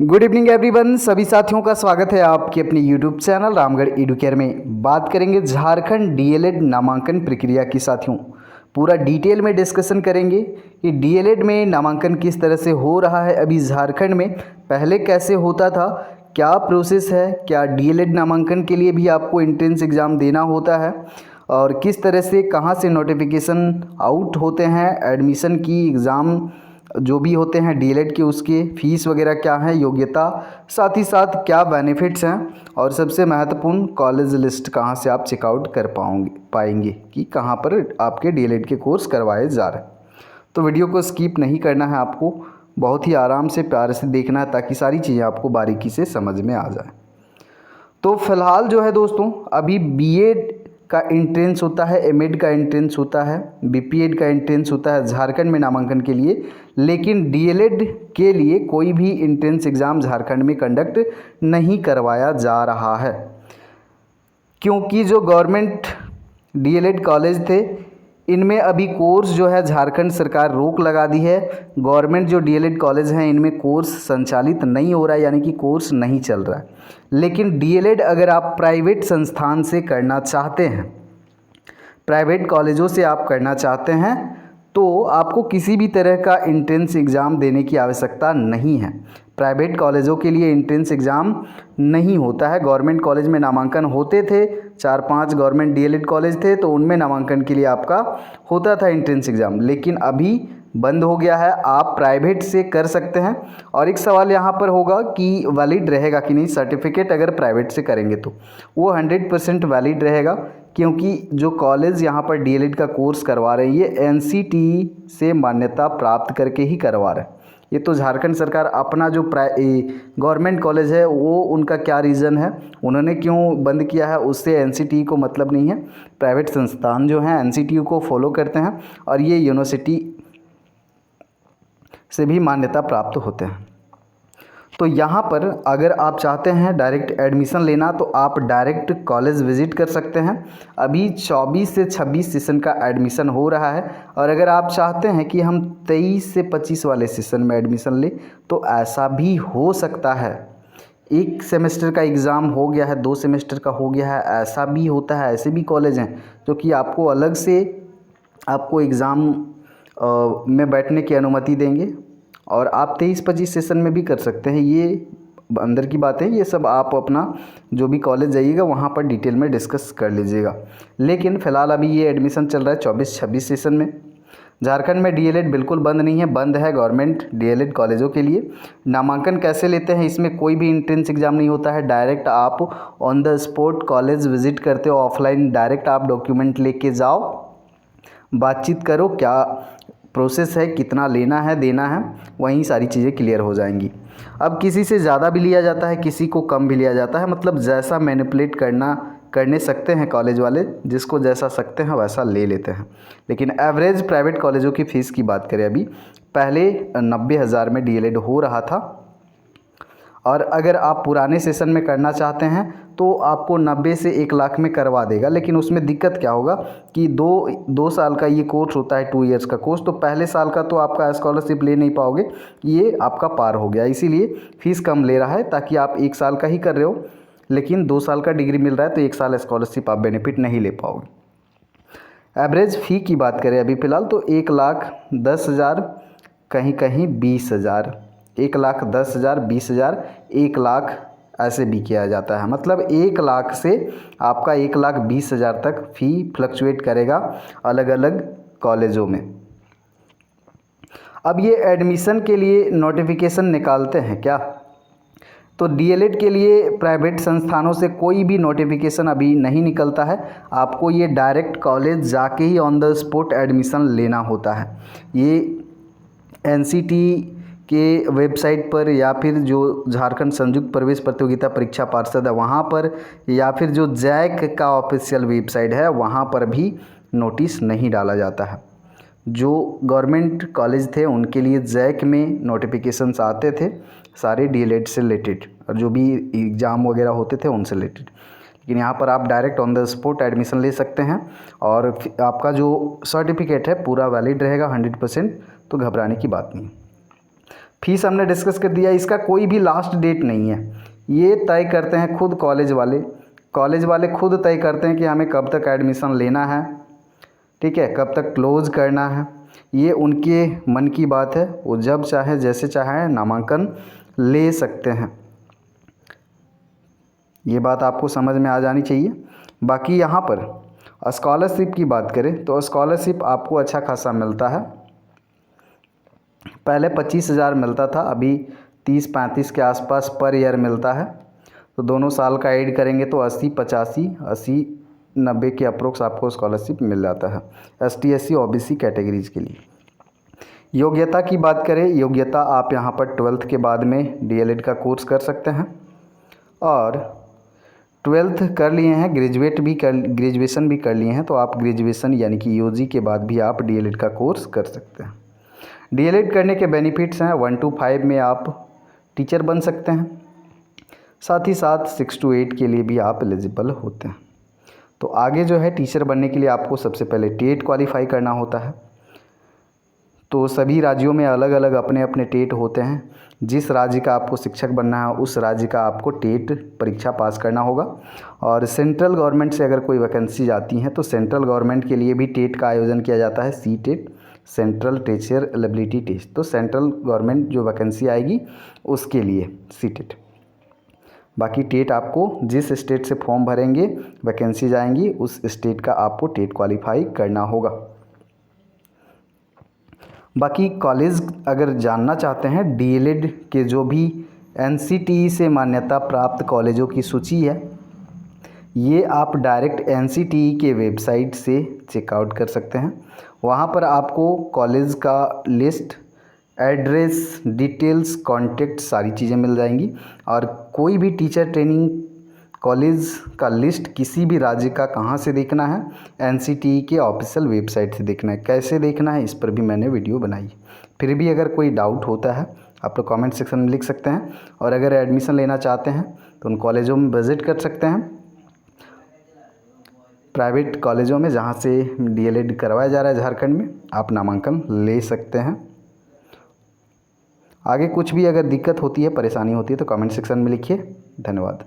Good evening everyone, सभी साथियों का स्वागत है आपके अपने यूट्यूब चैनल रामगढ़ एडुकेयर में। बात करेंगे झारखंड डीएलएड नामांकन प्रक्रिया की साथियों। पूरा डिटेल में डिस्कशन करेंगे कि डीएलएड में नामांकन किस तरह से हो रहा है अभी झारखंड में, पहले कैसे होता था, क्या प्रोसेस है, क्या डीएलएड नामांकन के लिए भी आपको एंट्रेंस एग्ज़ाम देना होता है और किस तरह से कहाँ से नोटिफिकेशन आउट होते हैं, एडमिशन की एग्ज़ाम जो भी होते हैं डीएलएड के, उसके फ़ीस वगैरह क्या है, योग्यता, साथ ही साथ क्या बेनिफिट्स हैं और सबसे महत्वपूर्ण कॉलेज लिस्ट कहाँ से आप चेकआउट कर पाएंगे कि कहाँ पर आपके डीएलएड के कोर्स करवाए जा रहे हैं। तो वीडियो को स्किप नहीं करना है, आपको बहुत ही आराम से प्यार से देखना है ताकि सारी चीज़ें आपको बारीकी से समझ में आ जाए। तो फ़िलहाल जो है दोस्तों, अभी बीएड का एंट्रेंस होता है, एमएड का एंट्रेंस होता है, बीपीएड का एंट्रेंस होता है झारखंड में नामांकन के लिए, लेकिन डीएलएड के लिए कोई भी एंट्रेंस एग्ज़ाम झारखंड में कंडक्ट नहीं करवाया जा रहा है, क्योंकि जो गवर्नमेंट डीएलएड कॉलेज थे इनमें अभी कोर्स जो है झारखंड सरकार रोक लगा दी है। गवर्नमेंट जो डीएलएड कॉलेज हैं इनमें कोर्स संचालित नहीं हो रहा है, यानी कि कोर्स नहीं चल रहा है। लेकिन डीएलएड अगर आप प्राइवेट संस्थान से करना चाहते हैं, प्राइवेट कॉलेजों से आप करना चाहते हैं, तो आपको किसी भी तरह का एंट्रेंस एग्ज़ाम देने की आवश्यकता नहीं है। प्राइवेट कॉलेजों के लिए एंट्रेंस एग्ज़ाम नहीं होता है। गवर्नमेंट कॉलेज में नामांकन होते थे, 4-5 गवर्नमेंट डीएलएड कॉलेज थे तो उनमें नामांकन के लिए आपका होता था एंट्रेंस एग्ज़ाम, लेकिन अभी बंद हो गया है, आप प्राइवेट से कर सकते हैं। और एक सवाल यहाँ पर होगा कि वैलिड रहेगा कि नहीं सर्टिफिकेट, अगर प्राइवेट से करेंगे तो वो 100% वैलिड रहेगा, क्योंकि जो कॉलेज यहाँ पर डीएलएड का कोर्स करवा रहे हैं ये एनसीटीई से मान्यता प्राप्त करके ही करवा रहे हैं। ये तो झारखंड सरकार अपना जो गवर्नमेंट कॉलेज है वो उनका क्या रीज़न है, उन्होंने क्यों बंद किया है, उससे एनसीटीई को मतलब नहीं है। प्राइवेट संस्थान जो हैं एनसीटीई को फॉलो करते हैं और ये यूनिवर्सिटी से भी मान्यता प्राप्त होते हैं। तो यहाँ पर अगर आप चाहते हैं डायरेक्ट एडमिशन लेना तो आप डायरेक्ट कॉलेज विज़िट कर सकते हैं। अभी 24 से 26 सेशन का एडमिशन हो रहा है, और अगर आप चाहते हैं कि हम 23 से 25 वाले सेशन में एडमिशन लें तो ऐसा भी हो सकता है। एक सेमेस्टर का एग्ज़ाम हो गया है, 2 सेमेस्टर का हो गया है, ऐसा भी होता है। ऐसे भी कॉलेज हैं जो कि आपको अलग से आपको एग्ज़ाम में बैठने की अनुमति देंगे और आप 23-25 सेशन में भी कर सकते हैं। ये अंदर की बात है, ये सब आप अपना जो भी कॉलेज जाइएगा वहाँ पर डिटेल में डिस्कस कर लीजिएगा। लेकिन फ़िलहाल अभी ये एडमिशन चल रहा है 24-26 सेशन में। झारखंड में डीएलएड बिल्कुल बंद नहीं है, बंद है गवर्नमेंट डीएलएड कॉलेजों के लिए। नामांकन कैसे लेते हैं, इसमें कोई भी एंट्रेंस एग्ज़ाम नहीं होता है, डायरेक्ट आप on the spot college visit करते हो, ऑफलाइन डायरेक्ट आप डॉक्यूमेंट लेके जाओ, बातचीत करो, क्या प्रोसेस है, कितना लेना है देना है, वहीं सारी चीज़ें क्लियर हो जाएंगी। अब किसी से ज़्यादा भी लिया जाता है, किसी को कम भी लिया जाता है, मतलब जैसा मैनिपुलेट करने सकते हैं कॉलेज वाले, जिसको जैसा सकते हैं वैसा ले लेते हैं। लेकिन एवरेज प्राइवेट कॉलेजों की फ़ीस की बात करें, अभी पहले 90,000 में डीएलएड हो रहा था, और अगर आप पुराने सेशन में करना चाहते हैं तो आपको 90 से 1 लाख में करवा देगा। लेकिन उसमें दिक्कत क्या होगा कि दो साल का ये कोर्स होता है, 2 ईयर्स का कोर्स, तो पहले साल का तो आपका स्कॉलरशिप ले नहीं पाओगे, ये आपका पार हो गया। इसीलिए फ़ीस कम ले रहा है ताकि आप 1 साल का ही कर रहे हो, लेकिन 2 साल का डिग्री मिल रहा है तो 1 साल स्कॉलरशिप आप बेनिफिट नहीं ले पाओगे। एवरेज फ़ी की बात करें अभी फ़िलहाल तो 1,10,000, कहीं कहीं 20,000, 1,10,000, 20,000, 1 लाख ऐसे भी किया जाता है। मतलब 1 लाख से आपका 1,20,000 तक फ़ी फ्लक्चुएट करेगा अलग अलग कॉलेजों में। अब ये एडमिशन के लिए नोटिफिकेशन निकालते हैं क्या, तो डीएलएड के लिए प्राइवेट संस्थानों से कोई भी नोटिफिकेशन अभी नहीं निकलता है। आपको ये डायरेक्ट कॉलेज जाके ही ऑन द स्पॉट एडमिशन लेना होता है। ये एनसीटीई के वेबसाइट पर, या फिर जो झारखंड संयुक्त प्रवेश प्रतियोगिता परीक्षा पार्षद है वहाँ पर, या फिर जो जैक का ऑफिशियल वेबसाइट है वहाँ पर भी नोटिस नहीं डाला जाता है। जो गवर्नमेंट कॉलेज थे उनके लिए जैक में नोटिफिकेशंस आते थे सारे डीएलएड से रिलेटेड, और जो भी एग्ज़ाम वगैरह होते थे उनसे रिलेटेड। लेकिन यहाँ पर आप direct on the spot admission ले सकते हैं, और आपका जो सर्टिफिकेट है पूरा वैलिड रहेगा 100%, तो घबराने की बात नहीं। फीस हमने डिस्कस कर दिया, इसका कोई भी लास्ट डेट नहीं है, ये तय करते हैं खुद कॉलेज वाले। कॉलेज वाले खुद तय करते हैं कि हमें कब तक एडमिशन लेना है, ठीक है, कब तक क्लोज़ करना है, ये उनके मन की बात है। वो जब चाहे जैसे चाहे नामांकन ले सकते हैं, ये बात आपको समझ में आ जानी चाहिए। बाकी यहाँ पर स्कॉलरशिप की बात करें तो स्कॉलरशिप आपको अच्छा खासा मिलता है। पहले 25,000 मिलता था, अभी 30-35 के आसपास पर ईयर मिलता है। तो दोनों साल का ऐड करेंगे तो 80-90 के अप्रोक्स आपको स्कॉलरशिप मिल जाता है ST SC OBC कैटेगरीज के लिए। योग्यता की बात करें, योग्यता आप यहाँ पर 12th के बाद में DLED का कोर्स कर सकते हैं, और 12th कर लिए हैं, ग्रेजुएशन भी कर लिए हैं तो आप ग्रेजुएशन यानी कि UG के बाद भी आप DLED का कोर्स कर सकते हैं। DLED करने के बेनिफिट्स हैं, 1 to 5 में आप टीचर बन सकते हैं, साथ ही साथ 6 to 8 के लिए भी आप एलिजिबल होते हैं। तो आगे जो है टीचर बनने के लिए आपको सबसे पहले टेट क्वालिफाई करना होता है। तो सभी राज्यों में अलग अलग अपने अपने टेट होते हैं। जिस राज्य का आपको शिक्षक बनना है उस राज्य का आपको टेट परीक्षा पास करना होगा। और सेंट्रल गवर्नमेंट से अगर कोई वैकेंसी आती हैं तो सेंट्रल गवर्नमेंट के लिए भी टेट का आयोजन किया जाता है, CTET, central teacher eligibility test. तो सेंट्रल गवर्नमेंट जो वैकेंसी आएगी उसके लिए CTET। बाकी टेट आपको जिस स्टेट से फॉर्म भरेंगे, वैकेंसी जाएंगी, उस स्टेट का आपको टेट क्वालिफाई करना होगा। बाकी कॉलेज अगर जानना चाहते हैं, DLED के जो भी NCTE से मान्यता प्राप्त कॉलेजों की सूची है, ये आप डायरेक्ट NCTE के वेबसाइट से चेकआउट कर सकते हैं। वहाँ पर आपको कॉलेज का लिस्ट, एड्रेस, डिटेल्स, कॉन्टेक्ट सारी चीज़ें मिल जाएंगी। और कोई भी टीचर ट्रेनिंग कॉलेज का लिस्ट किसी भी राज्य का कहाँ से देखना है, NCTE के ऑफिशियल वेबसाइट से देखना है। कैसे देखना है इस पर भी मैंने वीडियो बनाई। फिर भी अगर कोई डाउट होता है आप लोग कमेंट सेक्शन में लिख सकते हैं। और अगर एडमिशन लेना चाहते हैं तो उन कॉलेजों में विज़िट कर सकते हैं, प्राइवेट कॉलेजों में जहाँ से DLED करवाया जा रहा है झारखंड में, आप नामांकन ले सकते हैं। आगे कुछ भी अगर दिक्कत होती है, परेशानी होती है तो कमेंट सेक्शन में लिखिए। धन्यवाद।